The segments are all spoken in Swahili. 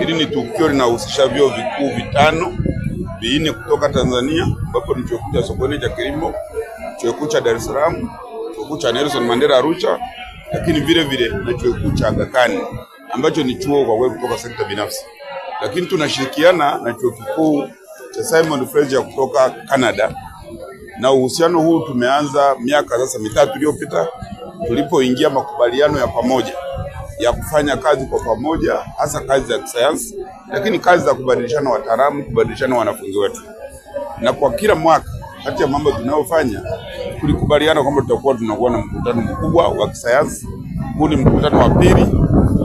Hili ni tukio linahusisha vyuo vikuu vitano, vinne kutoka Tanzania, ambapo ni chuo kikuu cha Sokoine cha kilimo, chuo kikuu cha Dar es Salaam, chuo kikuu cha Nelson Mandela Arusha, lakini vile vile na chuo kikuu cha Aga Khan, ambacho ni chuo kwa kweli kutoka sekta binafsi. Lakini tunashirikiana na chuo kikuu cha Simon Fraser kutoka Canada, na uhusiano huu tumeanza miaka sasa 3 iliyopita tulipoingia makubaliano ya pamoja ya kufanya kazi kwa pamoja, hasa kazi za kisayansi, lakini kazi za kubadilishana wataalamu, kubadilishana wanafunzi wetu. Na kwa kila mwaka kati ya mambo tunayofanya tulikubaliana kwamba tutakuwa tunakuwa na mkutano mkubwa wa kisayansi. Huu ni mkutano wa pili.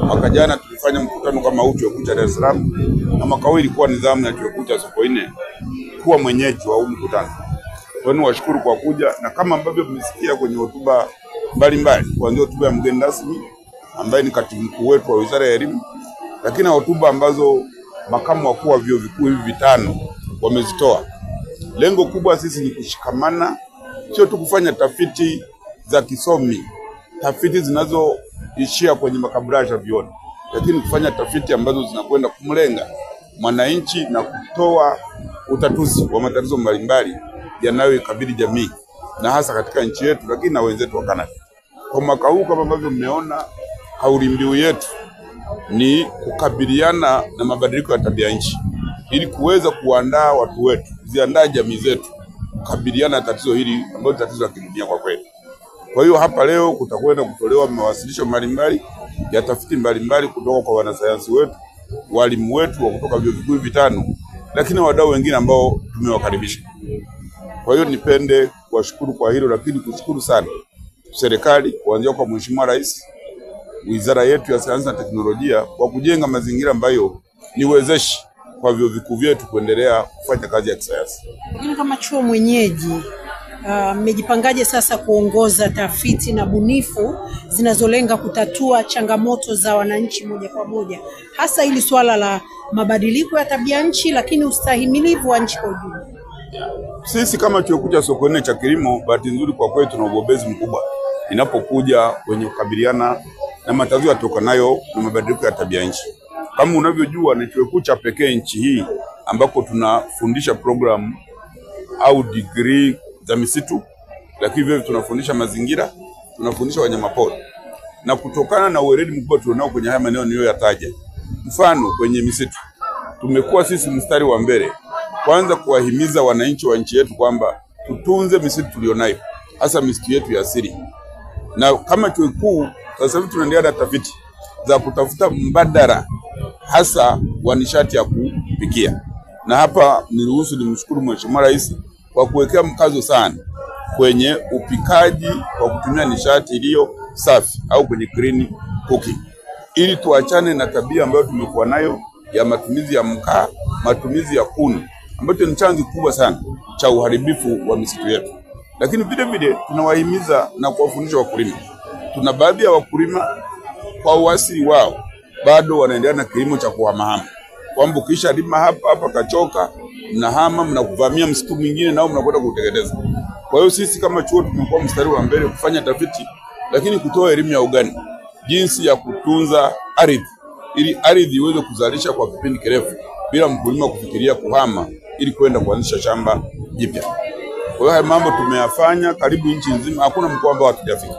Mwaka jana tulifanya mkutano kama huu chuo kikuu cha Dar es Salaam, na mwaka huu ilikuwa nidhamu ya chuo kikuu cha Sokoine kuwa mwenyeji wa huu mkutano. Kwa hiyo washukuru kwa kuja, na kama ambavyo mmesikia kwenye hotuba mbalimbali, kuanzia hotuba ya mgeni rasmi ambaye ni katibu mkuu wetu wa Wizara ya Elimu, lakini hotuba ambazo makamu wakuu wa vyuo vikuu hivi vitano wamezitoa. Lengo kubwa sisi ni kushikamana, sio tu kufanya tafiti za kisomi, tafiti zinazoishia kwenye makabrasha vyuoni, lakini kufanya tafiti ambazo zinakwenda kumlenga mwananchi na kutoa utatuzi wa matatizo mbalimbali yanayoikabili jamii, na hasa katika nchi yetu, lakini na wenzetu wa Canada. Kwa mwaka huu kama ambavyo mmeona, kauli mbiu yetu ni kukabiliana na mabadiliko ya tabia nchi, ili kuweza kuandaa watu wetu, kuziandaa jamii zetu kukabiliana na tatizo hili ambalo tatizo la kidunia kwa kweli. Kwa hiyo hapa leo kutakwenda kutolewa mawasilisho mbalimbali ya tafiti mbalimbali kutoka kwa wanasayansi wetu, walimu wetu wa kutoka vyuo vikuu vitano, lakini wadau wengine ambao tumewakaribisha. Kwa hiyo nipende kuwashukuru kwa hilo, lakini kushukuru sana serikali kuanzia kwa Mheshimiwa Rais, Wizara yetu ya Sayansi na Teknolojia kwa kujenga mazingira ambayo ni wezeshi kwa vyuo vikuu vyetu kuendelea kufanya kazi ya kisayansi. Lakini kama chuo mwenyeji, mmejipangaje sasa kuongoza tafiti na bunifu zinazolenga kutatua changamoto za wananchi moja kwa moja, hasa ili swala la mabadiliko ya tabia nchi, lakini ustahimilivu wa nchi kwa ujumla? Sisi kama chuo kikuu cha Sokoine cha kilimo, bahati nzuri kwa kweli tuna ubobezi mkubwa inapokuja kwenye kukabiliana na matatizo yatokanayo na mabadiliko ya tabia nchi. Kama unavyojua, ni chuo kikuu cha pekee nchi hii ambako tunafundisha program au degree za misitu, lakini vile tunafundisha mazingira, tunafundisha wanyamapori. Na kutokana na uweledi mkubwa tunao kwenye haya maeneo niliyoyataja, mfano kwenye misitu, tumekuwa sisi mstari wa mbele kwanza kuwahimiza wananchi wa nchi yetu kwamba tutunze misitu tulionayo, hasa misitu yetu ya asili. Na kama chuo kikuu sasa hivi tunaendelea na tafiti za kutafuta mbadala hasa wa nishati ya kupikia. Na hapa niruhusu nimshukuru Mheshimiwa Rais kwa kuwekea mkazo sana kwenye upikaji kwa kutumia nishati iliyo safi au kwenye green cooking, ili tuachane na tabia ambayo tumekuwa nayo ya matumizi ya mkaa, matumizi ya kuni, ambacho ni chanzo kikubwa sana cha uharibifu wa misitu yetu. Lakini vile vile tunawahimiza na kuwafundisha wakulima. Tuna baadhi ya wakulima kwa uasili wao bado wanaendelea na kilimo cha kuhamahama, kwamba ukisha lima hapa kachoka, mnahama mnakuvamia msitu mwingine nao mnakwenda kuteketeza. Kwa hiyo sisi kama chuo tumekuwa mstari wa mbele kufanya tafiti, lakini kutoa elimu ya ugani, jinsi ya kutunza ardhi ili ardhi iweze kuzalisha kwa kipindi kirefu bila mkulima kufikiria kuhama ili kwenda kuanzisha shamba jipya. Kwa hiyo haya mambo tumeyafanya karibu nchi nzima, hakuna mkoa ambao hatujafika,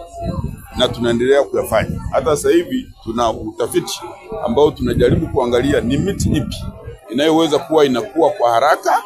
na tunaendelea kuyafanya. Hata sasa hivi tuna utafiti ambao tunajaribu kuangalia ni miti ipi inayoweza kuwa inakuwa kwa haraka,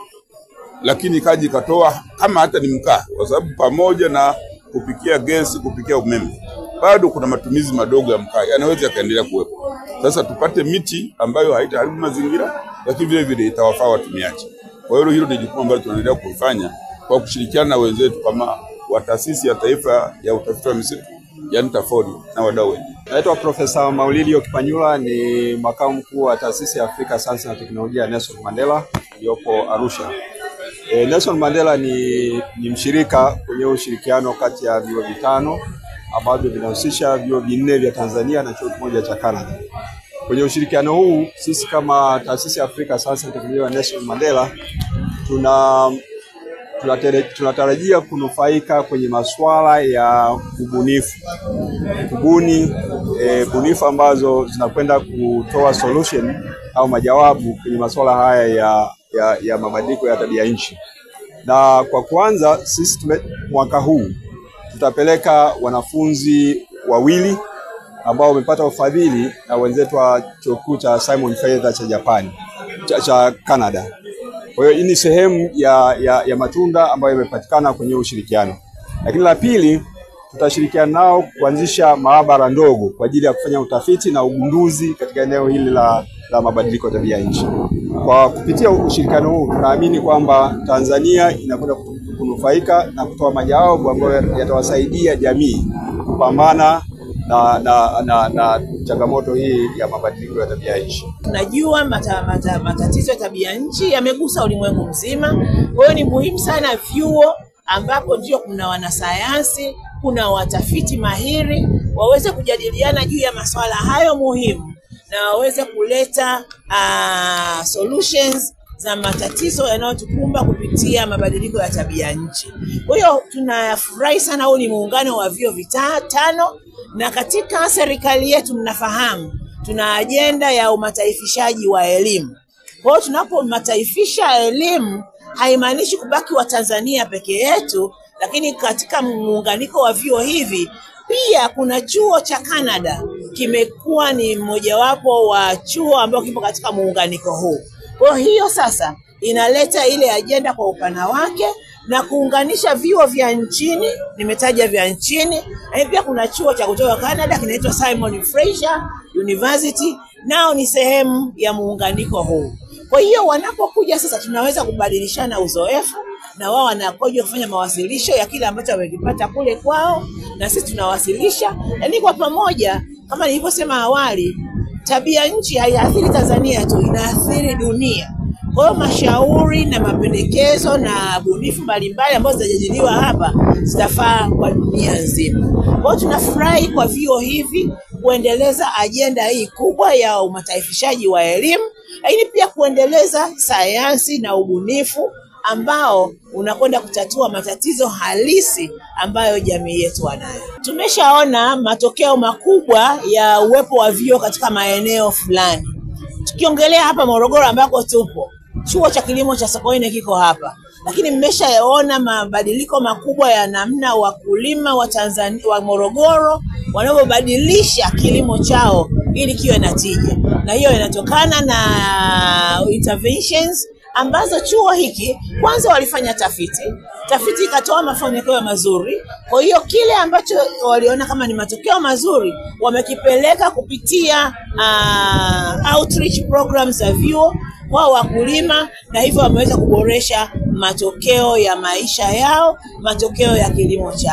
lakini kaji katoa kama hata ni mkaa, kwa sababu pamoja na kupikia gesi, kupikia umeme, bado kuna matumizi madogo ya mkaa yanaweza kaendelea kuwepo. Sasa tupate miti ambayo haitaharibu mazingira, lakini vile vile itawafaa watumiaji. Kwa hiyo hilo ni jukumu ambalo tunaendelea kufanya kwa kushirikiana na wenzetu kama wa Taasisi ya Taifa ya Utafiti wa Misitu, yaani TAFORI, na wadau wengine. Naitwa Profesa Maulidi Okipanyula, ni makamu mkuu wa Taasisi ya Afrika Sayansi na Teknolojia Nelson Mandela iliyopo Arusha. Nelson Mandela ni mshirika kwenye ushirikiano kati ya vyuo vitano ambavyo vinahusisha vyuo vinne vya Tanzania na chuo kimoja cha Canada. Kwenye ushirikiano huu sisi kama Taasisi ya Afrika Sayansi na Teknolojia Nelson Mandela tunatarajia kunufaika kwenye masuala ya bunifu ambazo zinakwenda kutoa solution au majawabu kwenye masuala haya ya mabadiliko ya tabia nchi. Na kwa kwanza sisi mwaka huu tutapeleka wanafunzi wawili ambao wamepata ufadhili na wenzetu wa chuo kikuu cha Simon Fraser cha Japan cha Canada. Kwa hiyo hii ni sehemu ya matunda ambayo yamepatikana kwenye ushirikiano. Lakini la pili, tutashirikiana nao kuanzisha maabara ndogo kwa ajili ya kufanya utafiti na ugunduzi katika eneo hili la mabadiliko ya tabia nchi. Kwa kupitia ushirikiano huu tunaamini kwamba Tanzania inakwenda kunufaika na kutoa majawabu ambayo yatawasaidia jamii kupambana na changamoto hii ya mabadiliko ya tabia nchi. Tunajua matatizo ya tabia nchi yamegusa ulimwengu mzima. Kwa hiyo ni muhimu sana vyuo ambapo ndio kuna wanasayansi, kuna watafiti mahiri waweze kujadiliana juu ya masuala hayo muhimu na waweze kuleta solutions za matatizo yanayotukumba kupitia mabadiliko ya tabia nchi. Kwa hiyo tunafurahi sana, huu ni muungano wa vyuo vitano, na katika serikali yetu mnafahamu tuna ajenda ya umataifishaji wa elimu. Kwa hiyo tunapomataifisha elimu haimaanishi kubaki wa Tanzania peke yetu, lakini katika muunganiko wa vyuo hivi pia kuna chuo cha Canada kimekuwa ni mmojawapo wa chuo ambao kipo katika muunganiko huu. Kwa hiyo sasa inaleta ile ajenda kwa upana wake na kuunganisha vyuo vya nchini, nimetaja vya nchini, na pia kuna chuo cha kutoka Canada kinaitwa Simon Fraser University, nao ni sehemu ya muunganiko huu. Kwa hiyo wanapokuja sasa tunaweza kubadilishana uzoefu, na wao wanakuja kufanya mawasilisho ya kile ambacho wamekipata kule kwao na sisi tunawasilisha. Yaani kwa pamoja, kama nilivyosema awali, tabia nchi haiathiri Tanzania tu, inaathiri dunia. Kwa hiyo mashauri na mapendekezo na bunifu mbalimbali ambazo zitajadiliwa hapa zitafaa kwa dunia nzima. Kwa hiyo tunafurahi kwa vyuo hivi kuendeleza ajenda hii kubwa ya umataifishaji wa elimu, lakini pia kuendeleza sayansi na ubunifu ambao unakwenda kutatua matatizo halisi ambayo jamii yetu wanayo. Tumeshaona matokeo makubwa ya uwepo wa vyuo katika maeneo fulani. Tukiongelea hapa Morogoro ambako tupo, chuo cha kilimo cha Sokoine kiko hapa. Lakini mmeshaona mabadiliko makubwa ya namna wakulima wa Tanzania wa Morogoro wanavyobadilisha kilimo chao ili kiwe na tija. Na hiyo inatokana na interventions ambazo chuo hiki kwanza walifanya tafiti ikatoa mafanikio mazuri. Kwa hiyo kile ambacho waliona kama ni matokeo mazuri wamekipeleka kupitia outreach programs za vyuo kwa wakulima, na hivyo wameweza kuboresha matokeo ya maisha yao, matokeo ya kilimo chao.